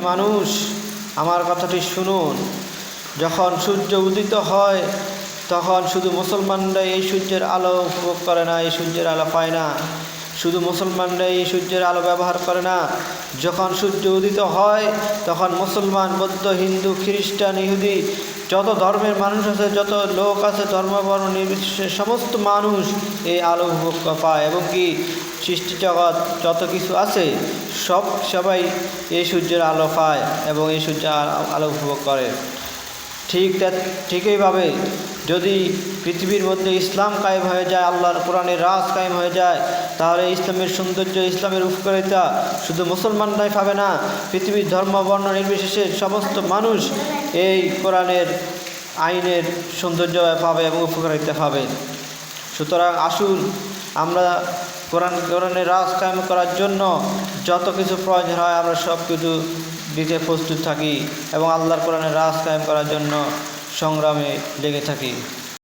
মানুষ আমার কথাটি শুনুন, যখন সূর্য উদিত হয় তখন শুধু মুসলমানরাই এই সূর্যের আলো উপভোগ করে না, এই সূর্যের আলো পায় না। শুধু মুসলমানরাই এই সূর্যের আলো ব্যবহার করে না, যখন সূর্য উদিত হয় তখন মুসলমান, বৌদ্ধ, হিন্দু, খ্রিস্টান, ইহুদি, যত ধর্মের মানুষ আছে, যত লোক আছে, ধর্মবর্ণ নির্বিশেষে সমস্ত মানুষ এই আলো উপভোগ পায়। এবং কি সৃষ্টি জগৎ যত কিছু আছে সবাই এই সূর্যের আলো পায় এবং এই সূর্যের আলো উপভোগ করে। ঠিকইভাবে যদি পৃথিবীর মধ্যে ইসলাম কায়েম হয়ে যায়, আল্লাহর কোরআনের রাজ কায়েম হয়ে যায়, তাহলে ইসলামের সৌন্দর্য, ইসলামের উপকারিতা শুধু মুসলমানরাই পাবে না, পৃথিবীর ধর্ম বর্ণ নির্বিশেষে সমস্ত মানুষ এই কোরআনের আইনের সৌন্দর্য পাবে এবং উপকারিতা পাবে। সুতরাং আসুন আমরা কোরআনের রাজ কায়েম করার জন্য যত কিছু প্রয়োজন হয় আমরা সব কিছু দিতে প্রস্তুত থাকি এবং আল্লাহর কোরআনের রাজ কায়েম করার জন্য সংগ্রামে লেগে থাকি।